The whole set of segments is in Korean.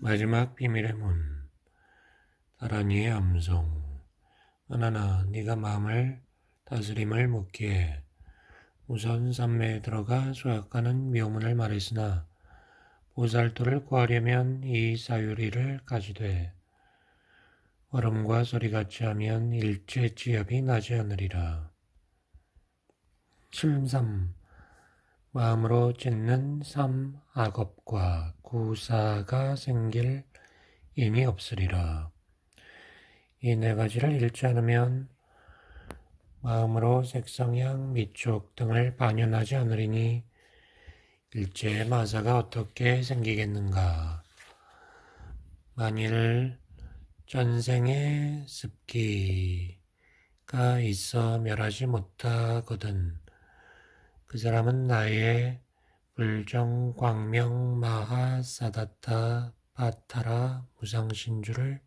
마지막 비밀의 문. 다란이의 암송. 은하나, 네가 마음을 다스림을 묻기에 우선 산매에 들어가 소약하는 묘문을 말했으나 보살도를 구하려면 이 사유리를 가지되 얼음과 소리같이 하면 일체 지엽이 나지 않으리라. 7.3. 마음으로 짓는 악업과 구사가 생길 인이 없으리라. 이 네 가지를 잃지 않으면 마음으로 색성향, 미촉 등을 반연하지 않으리니 일체의 마사가 어떻게 생기겠는가. 만일 전생에 습기가 있어 멸하지 못하거든 그 사람은 나의 불정광명 마하사다타 파타라 무상신주를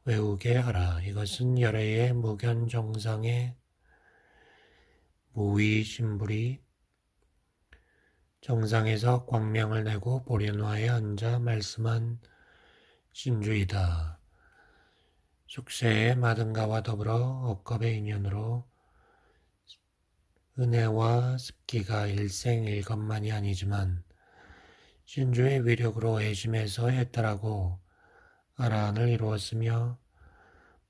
외우게 하라. 이것은 열애의 무견정상의 무위심불이 정상에서 광명을 내고 보련화에 앉아 말씀한 신주이다. 숙세의 마등가와 더불어 억겁의 인연으로 은혜와 습기가 일생일것만이 아니지만 신주의 위력으로 애심에서 해탈하고 아라한을 이루었으며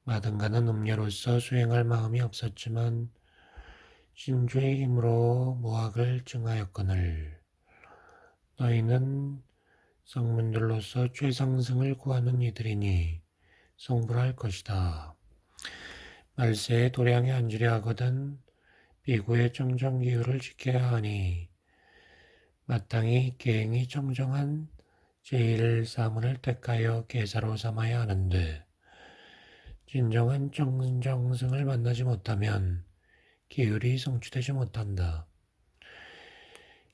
마등가는 음녀로서 수행할 마음이 없었지만 신주의 힘으로 무학을 증하였거늘 너희는 성문들로서 최상승을 구하는 이들이니 성불할 것이다. 말세에 도량에 앉으려 하거든 비구의 청정기율을 지켜야 하니 마땅히 계행이 청정한 제1사문을 택하여 계사로 삼아야 하는데 진정한 정정승을 만나지 못하면 기율이 성취되지 못한다.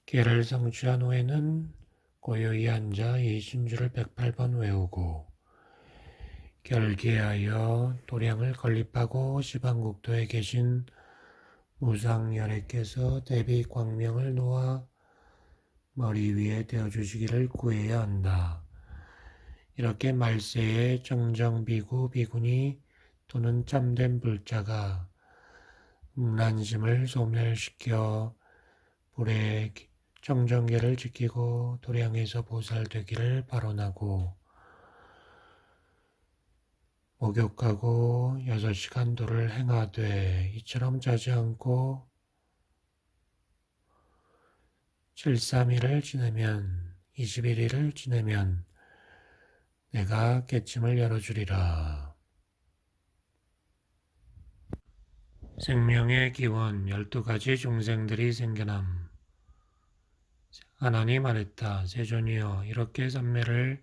계를 성취한 후에는 고요히 앉아 이 신주를 108번 외우고 결기하여 도량을 건립하고 시방국도에 계신 무상열애께서 대비 광명을 놓아 머리 위에 대어주시기를 구해야 한다. 이렇게 말세의 정정비구 비구니 또는 참된 불자가 음란심을 소멸시켜 불의 정정계를 지키고 도량에서 보살되기를 발언하고 목욕하고 6시간 도를 행하되 이처럼 자지 않고 7-3일을 지내면 21일을 지내면 내가 깨침을 열어주리라. 생명의 기원 12가지 중생들이 생겨남. 하나님 말했다. 세존이여 이렇게 삼매를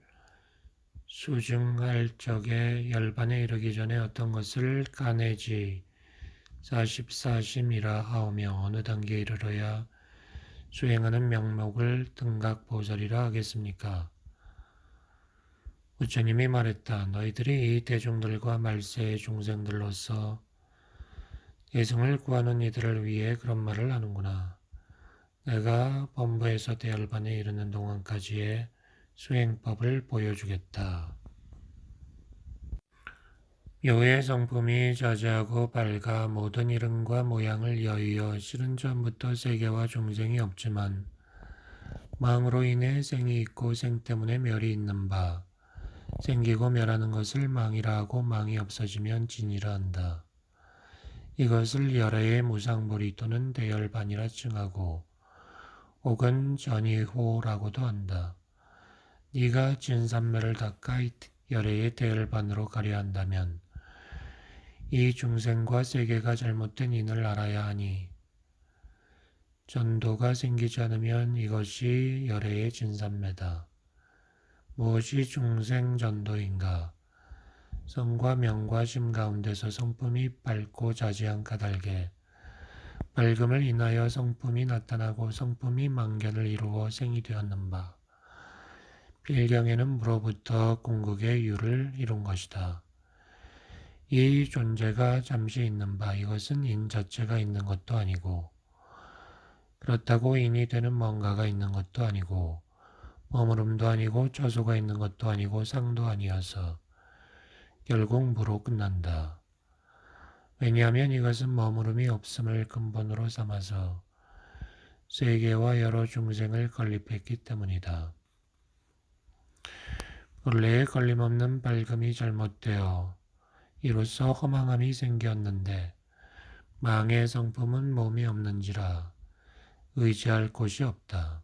수증할 적에 열반에 이르기 전에 어떤 것을 가내지 44심이라 하오며 어느 단계에 이르러야 수행하는 명목을 등각보살이라 하겠습니까? 부처님이 말했다. 너희들이 이 대중들과 말세의 중생들로서 예승을 구하는 이들을 위해 그런 말을 하는구나. 내가 범부에서 대열반에 이르는 동안까지의 수행법을 보여주겠다. 묘의 성품이 자제하고 밝아 모든 이름과 모양을 여의어 실은 전부터 세계와 중생이 없지만 망으로 인해 생이 있고 생 때문에 멸이 있는 바 생기고 멸하는 것을 망이라 하고 망이 없어지면 진이라 한다. 이것을 열애의 무상불이 또는 대열반이라 칭하고 혹은 전이호라고도 한다. 네가 진삼매를 닦아 열애의 대열반으로 가려 한다면 이 중생과 세계가 잘못된 인을 알아야 하니 전도가 생기지 않으면 이것이 열애의 진삼매다. 무엇이 중생 전도인가? 성과 명과 심 가운데서 성품이 밝고 자지한 까닭에 밝음을 인하여 성품이 나타나고 성품이 망견을 이루어 생이 되었는 바 필경에는 무로부터 궁극의 유를 이룬 것이다. 이 존재가 잠시 있는 바 이것은 인 자체가 있는 것도 아니고 그렇다고 인이 되는 뭔가가 있는 것도 아니고 머무름도 아니고 처소가 있는 것도 아니고 상도 아니어서 결국 무로 끝난다. 왜냐하면 이것은 머무름이 없음을 근본으로 삼아서 세계와 여러 중생을 건립했기 때문이다. 본래의 걸림없는 밝음이 잘못되어 이로써 허망함이 생겼는데 망의 성품은 몸이 없는지라 의지할 곳이 없다.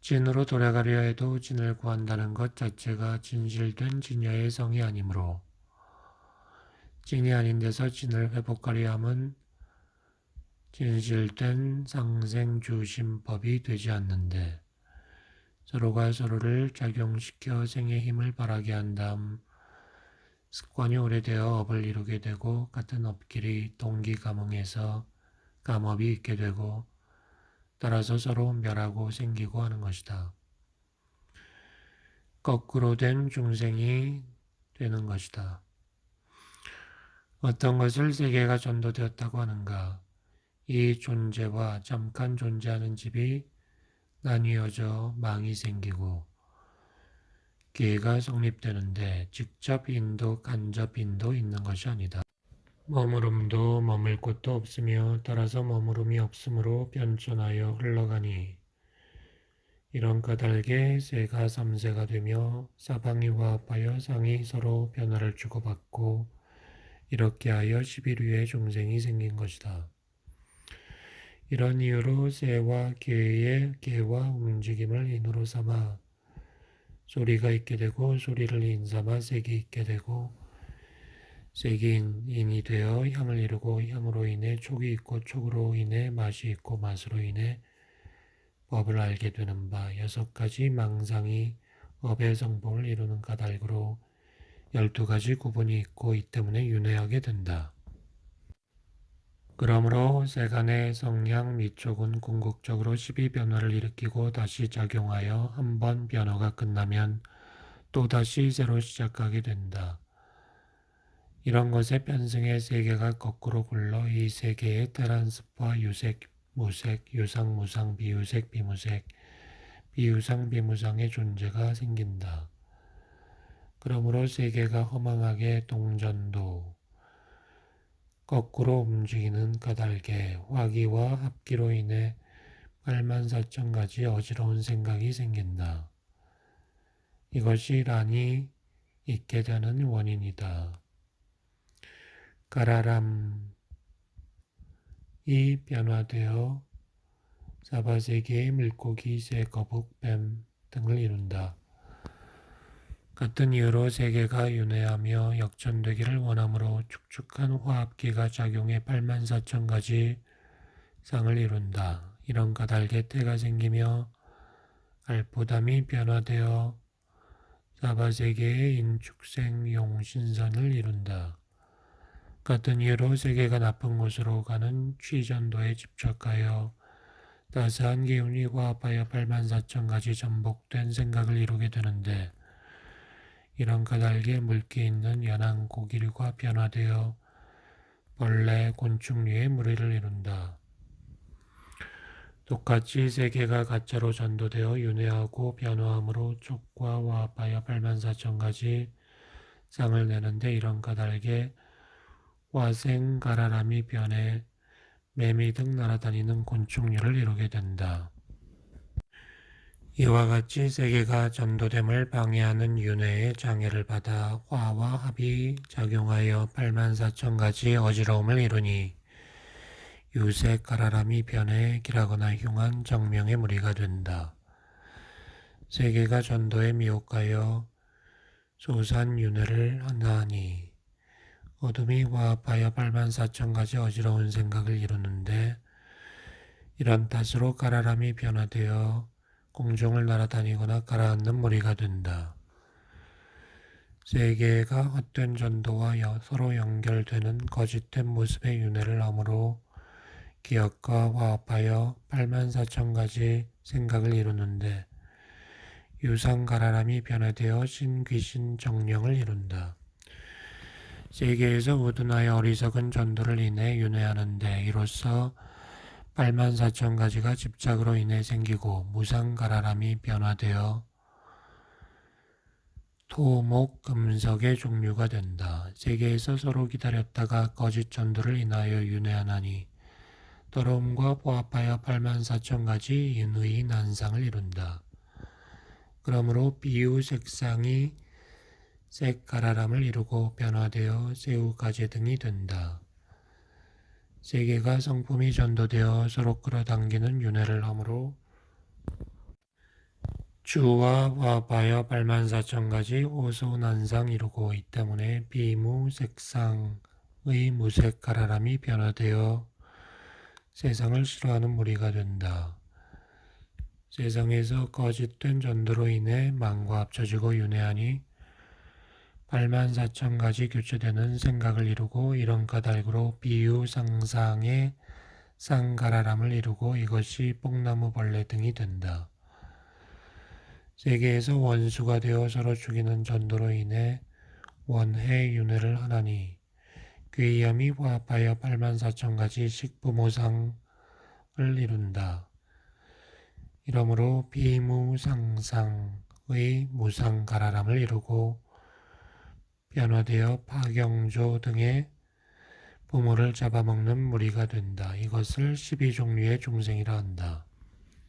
진으로 돌아가려 해도 진을 구한다는 것 자체가 진실된 진여의 성이 아니므로 진이 아닌 데서 진을 회복하려 함은 진실된 상생주심법이 되지 않는데 서로가 서로를 작용시켜 생의 힘을 발하게 한 다음 습관이 오래되어 업을 이루게 되고 같은 업끼리 동기감응해서 감업이 있게 되고 따라서 서로 멸하고 생기고 하는 것이다. 거꾸로 된 중생이 되는 것이다. 어떤 것을 세계가 전도되었다고 하는가? 이 존재와 잠깐 존재하는 집이 나뉘어져 망이 생기고 기회가 성립되는데 직접 인도, 간접 인도 있는 것이 아니다. 머무름도 머물 곳도 없으며 따라서 머무름이 없으므로 변천하여 흘러가니 이런 까닭에 세가 삼세가 되며 사방이 화합하여 상이 서로 변화를 주고받고 이렇게 하여 11위의 중생이 생긴 것이다. 이런 이유로 세와 계의 계와 움직임을 인으로 삼아 소리가 있게 되고 소리를 인삼아 색이 있게 되고 색이 인이 되어 향을 이루고 향으로 인해 촉이 있고 촉으로 인해 맛이 있고 맛으로 인해 법을 알게 되는 바 6가지 망상이 업의 성품을 이루는 까닭으로 12가지 구분이 있고 이 때문에 윤회하게 된다. 그러므로 세간의 성향 미촉은 궁극적으로 12변화를 일으키고 다시 작용하여 한 번 변화가 끝나면 또다시 새로 시작하게 된다. 이런 것의 편승의 세계가 거꾸로 굴러 이 세계의 테란스파 유색, 무색, 유상, 무상, 비유색, 비무색, 비유상, 비무상의 존재가 생긴다. 그러므로 세계가 허망하게 동전도 거꾸로 움직이는 까닭에 화기와 합기로 인해 84,000가지 어지러운 생각이 생긴다. 이것이 란이 있게 되는 원인이다. 가라람이 변화되어 사바세계의 물고기, 새, 거북, 뱀 등을 이룬다. 같은 이유로 세계가 윤회하며 역전되기를 원하므로 축축한 화합기가 작용해 84,000가지 상을 이룬다. 이런 까닭에 태가 생기며 알포담이 변화되어 사바세계의 인축생용 신선을 이룬다. 같은 이유로 세계가 나쁜 곳으로 가는 취전도에 집착하여 따스한 기운이 화합하여 84,000가지 전복된 생각을 이루게 되는데 이런 까닭에 물기 있는 연한 고기류가 변화되어 벌레, 곤충류의 무리를 이룬다. 똑같이 세계가 가짜로 전도되어 윤회하고 변화함으로 촉과 화합하여 84,000가지 상을 내는데 이런 까닭에 화생, 가라람이 변해 매미 등 날아다니는 곤충류를 이루게 된다. 이와 같이 세계가 전도됨을 방해하는 윤회의 장애를 받아 화와 합이 작용하여 84,000가지 어지러움을 이루니 유색, 가라람이 변해 길하거나 흉한 정명의 무리가 된다. 세계가 전도에 미혹하여 소산윤회를 하나니 어둠이 화합하여 84,000가지 어지러운 생각을 이루는데 이런 탓으로 가라람이 변화되어 공중을 날아다니거나 가라앉는 무리가 된다. 세계가 헛된 전도와 서로 연결되는 거짓된 모습의 윤회를 함으로 기억과 화합하여 84,000가지 생각을 이루는데 유상가라람이 변화되어 신귀신 정령을 이룬다. 세계에서 우둔하여 어리석은 전도를 인해 윤회하는데 이로써 8만 4천 가지가 집착으로 인해 생기고 무상가라람이 변화되어 토, 목, 금석의 종류가 된다. 세계에서 서로 기다렸다가 거짓 전도를 인하여 윤회하나니 더러움과 보합하여 8만 4천 가지 인의 난상을 이룬다. 그러므로 비유 색상이 색가라람을 이루고 변화되어 새우가재 등이 된다. 세계가 성품이 전도되어 서로 끌어당기는 윤회를 하므로 주와 화합하여 8만 4천 가지 호소난상 이루고 이 때문에 비무색상의 무색가라람이 변화되어 세상을 싫어하는 무리가 된다. 세상에서 거짓된 전도로 인해 망과 합쳐지고 윤회하니 8만 4천 가지 교체되는 생각을 이루고 이런 까닭으로 비유 상상의 쌍가라람을 이루고 이것이 뽕나무 벌레 등이 된다. 세계에서 원수가 되어 서로 죽이는 전도로 인해 원해 윤회를 하나니 괴이함이 화합하여 8만 4천 가지 식부모상을 이룬다. 이러므로 비무상상의 무상가라람을 이루고 변화되어 파경조 등의 부모를 잡아먹는 무리가 된다. 이것을 12종류의 중생이라 한다.